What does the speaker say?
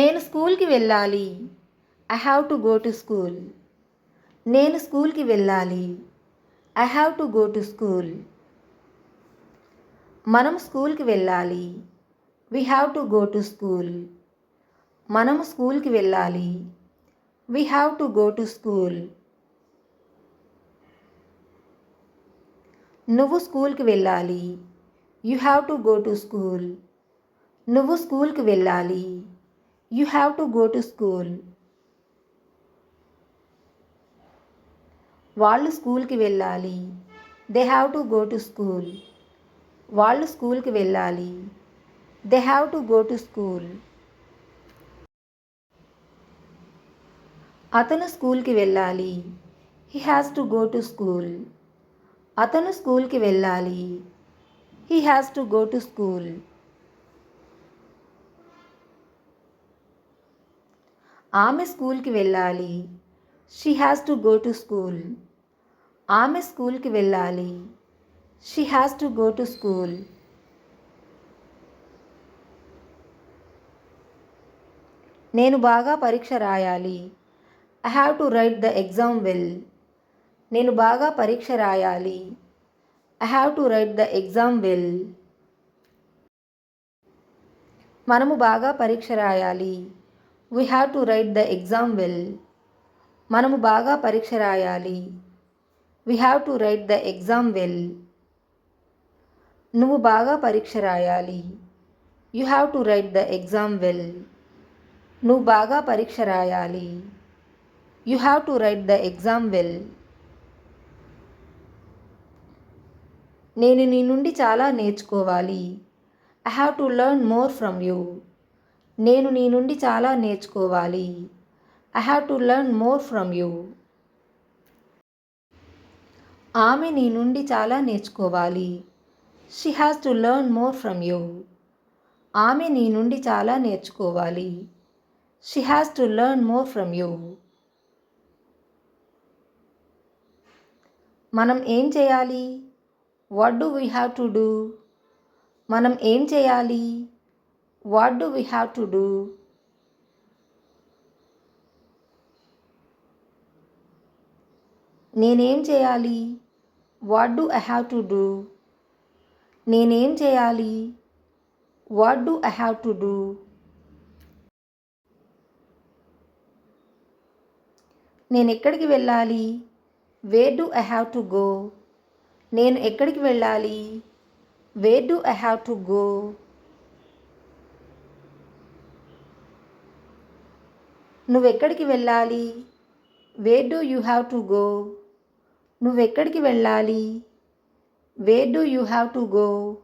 నేను స్కూల్కి వెళ్ళాలి. I have to go to school. నేను స్కూల్కి వెళ్ళాలి. I have to go to school. మనం స్కూల్కి వెళ్ళాలి. We have to go to school. మనం స్కూల్కి వెళ్ళాలి. We have to go to school. నువ్వు స్కూల్కి వెళ్ళాలి. You have to go to school. నువ్వు స్కూల్కి వెళ్ళాలి. You have to go to school. వాళ్ళు స్కూల్కి వెళ్ళాలి. They have to go to school. వాళ్ళు స్కూల్కి వెళ్ళాలి. They have to go to school. అతను స్కూల్కి వెళ్ళాలి. He has to go to school. అతను స్కూల్కి వెళ్ళాలి. He has to go to school. ఆమె స్కూల్కి వెళ్ళాలి. She has to go to school. ఆమె స్కూల్కి వెళ్ళాలి. She has to go to school. నేను బాగా పరీక్ష రాయాలి. I have to right the exam well. నేను బాగా పరీక్ష రాయాలి. I have to right the exam well. మనము బాగా పరీక్ష రాయాలి. We have to right the exam well. మనము బాగా పరీక్ష రాయాలి. We have to right the exam well. నువ్వు బాగా పరీక్ష రాయాలి. You have to right the exam well. నువ్వు బాగా పరీక్ష రాయాలి. You have to right the exam well. నేను నీ నుండి చాలా నేర్చుకోవాలి. I have to learn more from you. నేను నీ నుండి చాలా నేర్చుకోవాలి. I have to learn more from you. ఆమె నీ నుండి చాలా నేర్చుకోవాలి. She has to learn more from you. ఆమె నీ నుండి చాలా నేర్చుకోవాలి. She has to learn more from you. మనం ఏం చేయాలి? What do we have to do? మనం ఏం చేయాలి? What do we have to do? నేనేం చేయాలి? What do I have to do? నేనేం చేయాలి? What do I have to do? నేను ఎక్కడికి వెళ్ళాలి? Wear do I have to go? నేను ఎక్కడికి వెళ్ళాలి? Wear do I have to go? నువ్వెక్కడికి వెళ్ళాలి? Wear do you have to go? నువ్వెక్కడికి వెళ్ళాలి? Wear do you have to go?